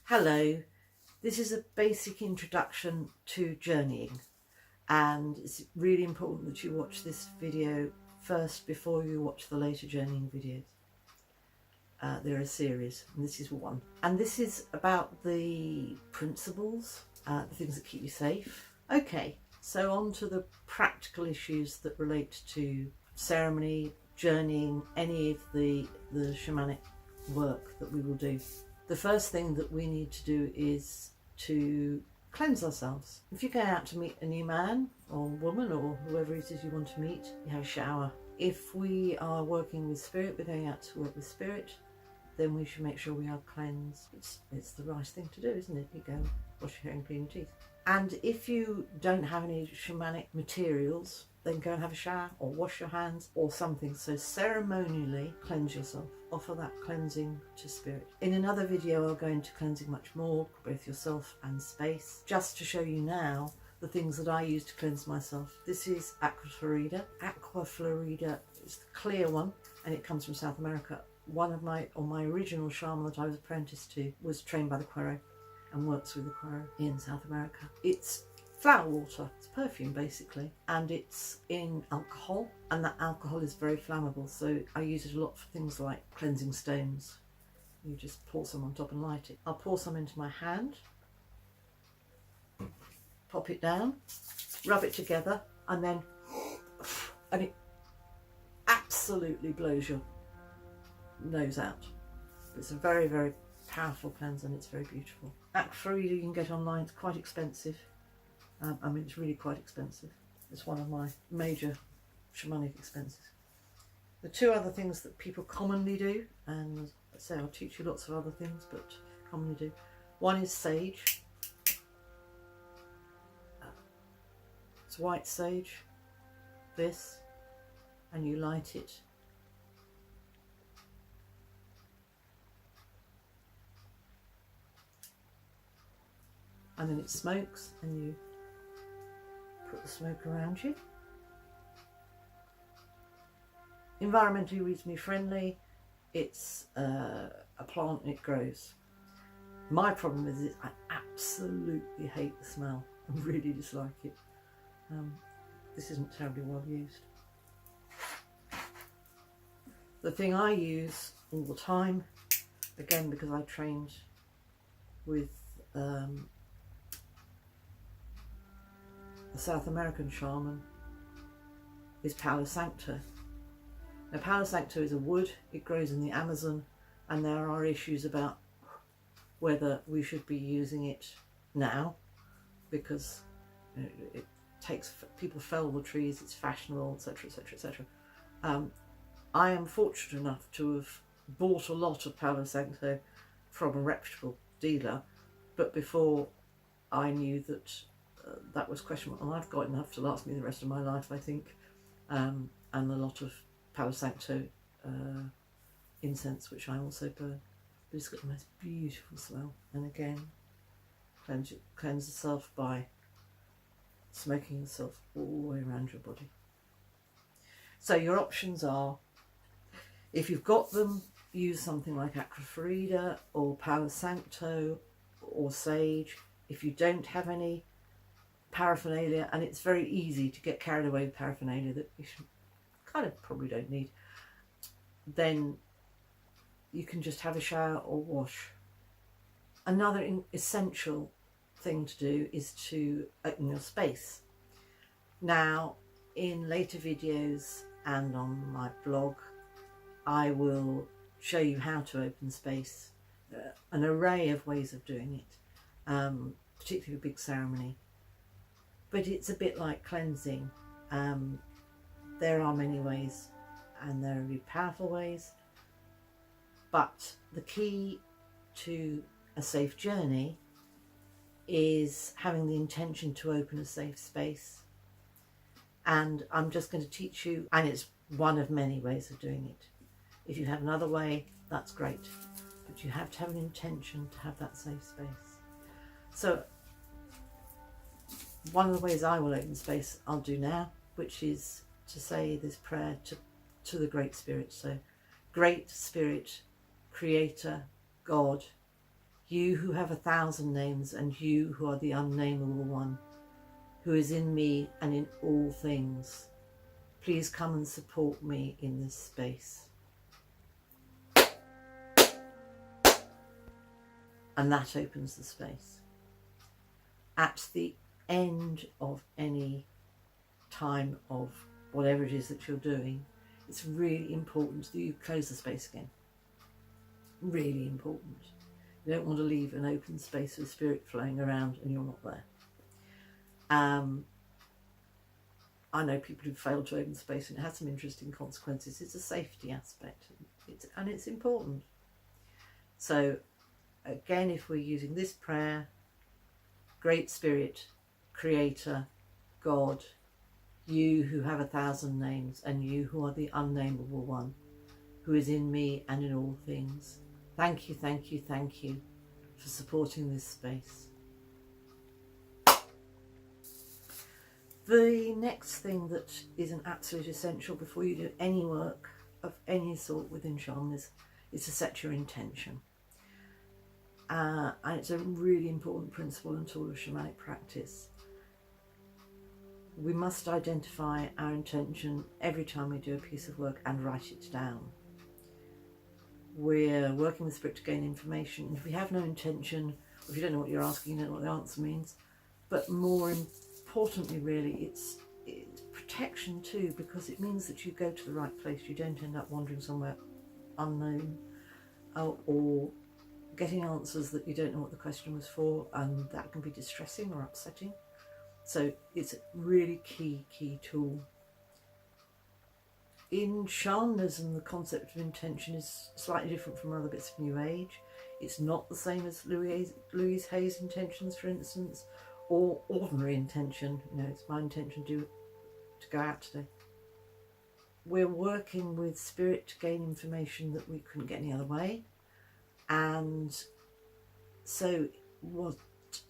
Hello, this is a basic introduction to journeying, and it's really important that you watch this video first before you watch the later journeying videos. They're a series and this is one, and this is about the principles, the things that keep you safe. Okay, so on to the practical issues that relate to ceremony, journeying, any of the shamanic work that we will do. The first thing that we need to do is to cleanse ourselves. If you're going out to meet a new man or woman or whoever it is you want to meet, you have a shower. If we are working with spirit, we're going out to work with spirit, then we should make sure we are cleansed. It's the right thing to do, isn't it? You go wash your hair and clean your teeth. And if you don't have any shamanic materials, then go and have a shower or wash your hands or something. So ceremonially cleanse yourself. Offer that cleansing to spirit. In another video I'll go into cleansing much more, both yourself and space. Just to show you now the things that I use to cleanse myself. This is Aqua Florida. Aqua Florida is the clear one and it comes from South America. One of my original shaman that I was apprenticed to was trained by the Cuero and works with the Cuero in South America. It's flower water, it's perfume basically, and it's in alcohol, and that alcohol is very flammable, so I use it a lot for things like cleansing stones. You just pour some on top and light it. I'll pour some into my hand, pop it down, rub it together, and then it absolutely blows your nose out. It's a very, very powerful cleanse and it's very beautiful. Aqua Florida you can get online, it's quite expensive. I mean, it's really quite expensive. It's one of my major shamanic expenses. The two other things that people commonly do, and I say I'll teach you lots of other things, but commonly do. One is sage. It's white sage, this, and you light it. And then it smokes and you put the smoke around you. Environmentally reasonably friendly. It's a plant and it grows. My problem is I absolutely hate the smell. I really dislike it. This isn't terribly well used. The thing I use all the time, again because I trained with a South American shaman, is Palo Santo. Now Palo Santo is a wood, it grows in the Amazon, and there are issues about whether we should be using it now because it takes, people fell the trees, it's fashionable, etc, etc, etc. I am fortunate enough to have bought a lot of Palo Santo from a reputable dealer, but before I knew that that was questionable, and I've got enough to last me the rest of my life, I think, and a lot of Palo Santo incense, which I also burn. But it's got the most beautiful smell, and again, cleanse yourself by smoking yourself all the way around your body. So your options are, if you've got them, use something like Aqua Florida or Palo Santo or sage. If you don't have any paraphernalia, and it's very easy to get carried away with paraphernalia that you should, kind of probably don't need, then you can just have a shower or wash. Another essential thing to do is to open your space. Now in later videos and on my blog I will show you how to open space, an array of ways of doing it, particularly a big ceremony. But it's a bit like cleansing. There are many ways and there are really powerful ways, but the key to a safe journey is having the intention to open a safe space. And I'm just going to teach you, and it's one of many ways of doing it. If you have another way, that's great, but you have to have an intention to have that safe space. So one of the ways I will open space I'll do now, which is to say this prayer to the Great Spirit. So Great Spirit, Creator, God, You who have 1,000 names, and you who are the unnameable one, who is in me and in all things, please come and support me in this space. And that opens the space. At the end of any time of whatever it is that you're doing, it's really important that you close the space again. Really important. You don't want to leave an open space with spirit flowing around and you're not there. I know people who failed to open space and it has some interesting consequences. It's a safety aspect, and it's important. So again, if we're using this prayer, Great Spirit, Creator, God, you who have 1,000 names, and you who are the unnameable one, who is in me and in all things, thank you, thank you, thank you for supporting this space. The next thing that is an absolute essential before you do any work of any sort within shamanism is to set your intention. And it's a really important principle and tool of shamanic practice. We must identify our intention every time we do a piece of work and write it down. We're working with spirit to gain information. If we have no intention, if you don't know what you're asking, you don't know what the answer means. But more importantly, really, it's protection too, because it means that you go to the right place. You don't end up wandering somewhere unknown or getting answers that you don't know what the question was for, and that can be distressing or upsetting. So it's a really key tool. In shamanism, the concept of intention is slightly different from other bits of New Age. It's not the same as Louise Hay's intentions, for instance, or ordinary intention. You know, it's my intention to go out today. We're working with spirit to gain information that we couldn't get any other way. And so what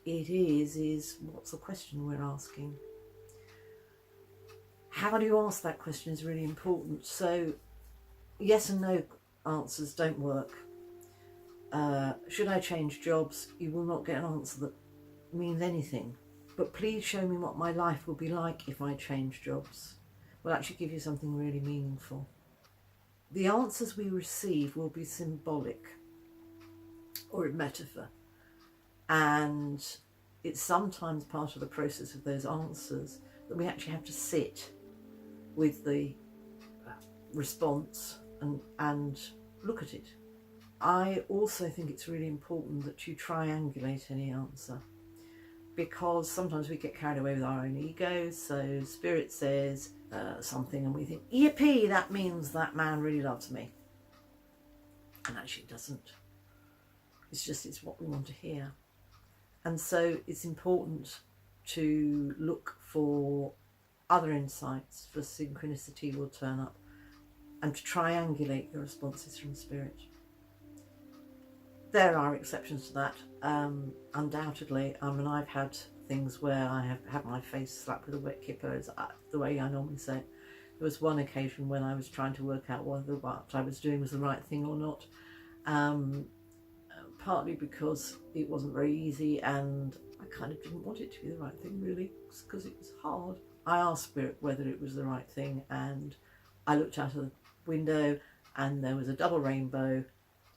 it is what's the question we're asking? How do you ask that question is really important. So yes and no answers don't work. Should I change jobs? You will not get an answer that means anything. But please show me what my life will be like if I change jobs. Will actually give you something really meaningful. The answers we receive will be symbolic or a metaphor, and it's sometimes part of the process of those answers that we actually have to sit with the response and look at it. I also think it's really important that you triangulate any answer, because sometimes we get carried away with our own ego. So spirit says something and we think, yippee, that means that man really loves me, and actually it doesn't. It's what we want to hear. And so it's important to look for other insights, for synchronicity will turn up, and to triangulate your responses from spirit. There are exceptions to that, undoubtedly. I've had things where I have had my face slapped with a wet kipper, is the way I normally say it. There was one occasion when I was trying to work out whether what I was doing was the right thing or not. Partly because it wasn't very easy and I kind of didn't want it to be the right thing, really, because it was hard. I asked Spirit whether it was the right thing, and I looked out of the window and there was a double rainbow,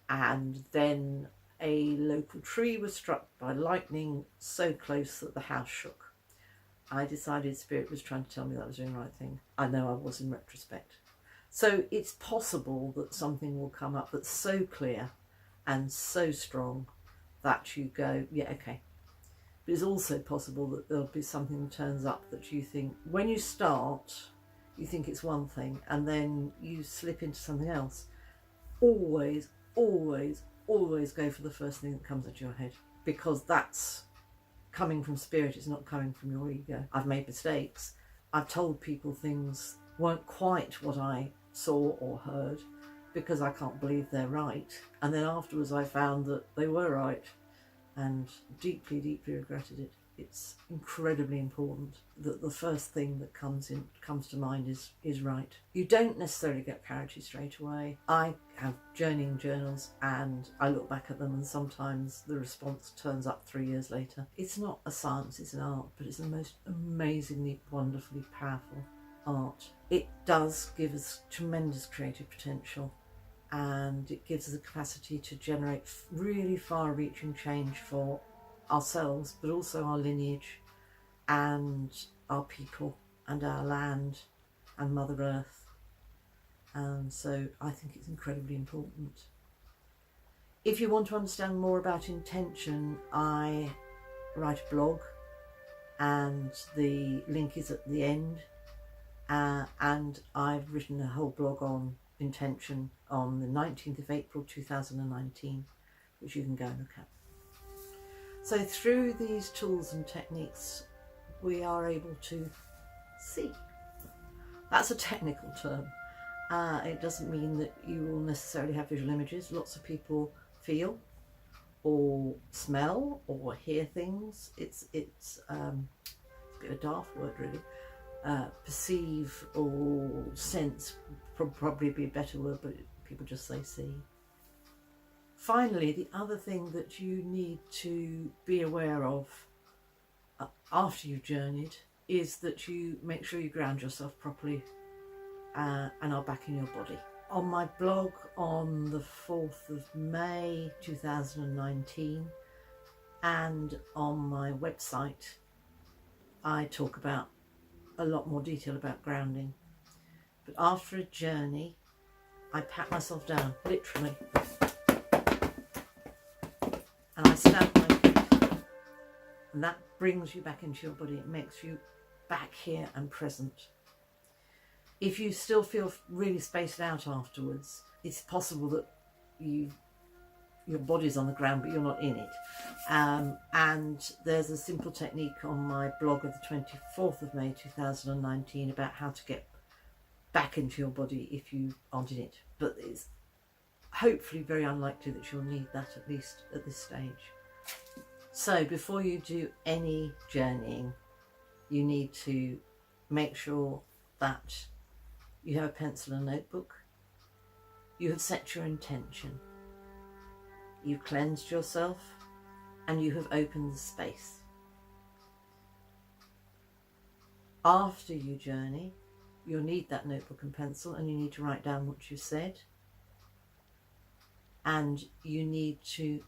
and then a local tree was struck by lightning so close that the house shook. I decided Spirit was trying to tell me that I was doing the right thing. I know I was in retrospect. So it's possible that something will come up that's so clear and so strong that you go, yeah, okay. But it's also possible that there'll be something that turns up that you think, when you start, you think it's one thing and then you slip into something else. Always, always, always go for the first thing that comes into your head, because that's coming from spirit, it's not coming from your ego. I've made mistakes. I've told people things weren't quite what I saw or heard, because I can't believe they're right. And then afterwards I found that they were right and deeply, deeply regretted it. it's incredibly important that the first thing that comes to mind is right. You don't necessarily get clarity straight away. I have journeying journals and I look back at them and sometimes the response turns up 3 years later. It's not a science, it's an art, but it's the most amazingly, wonderfully powerful art. It does give us tremendous creative potential, and it gives us the capacity to generate really far-reaching change for ourselves, but also our lineage and our people and our land and Mother Earth. And so I think it's incredibly important. If you want to understand more about intention, I write a blog and the link is at the end, and I've written a whole blog on intention on the 19th of April 2019, which you can go and look at. So through these tools and techniques, we are able to see. That's a technical term. It doesn't mean that you will necessarily have visual images. Lots of people feel or smell or hear things. It's a bit of a daft word, really. Perceive or sense probably be a better word, but people just say see. Finally, the other thing that you need to be aware of after you've journeyed is that you make sure you ground yourself properly and are back in your body. On my blog on the 4th of May 2019 and on my website, I talk about a lot more detail about grounding. But after a journey, I pat myself down, literally, and I stamp my feet, and that brings you back into your body. It makes you back here and present. If you still feel really spaced out afterwards, it's possible that your body's on the ground but you're not in it. And there's a simple technique on my blog of the 24th of May 2019 about how to get back into your body if you aren't in it. But it's hopefully very unlikely that you'll need that, at least at this stage. So before you do any journeying, you need to make sure that you have a pencil and notebook. You have set your intention. You've cleansed yourself and you have opened the space. After you journey, you'll need that notebook and pencil, and you need to write down what you said, and you need to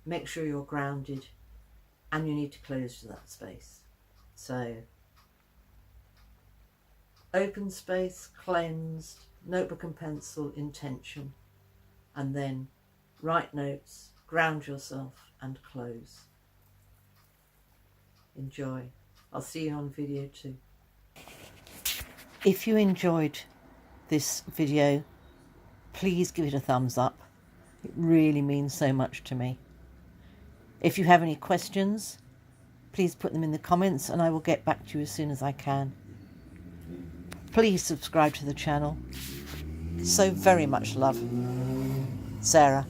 make sure you're grounded, and you need to close to that space. So open space, cleansed, notebook and pencil, intention, and then write notes, ground yourself and close. Enjoy. I'll see you on video 2. If you enjoyed this video, please give it a thumbs up. It really means so much to me. If you have any questions, please put them in the comments and I will get back to you as soon as I can. Please subscribe to the channel. So very much love. Sarah.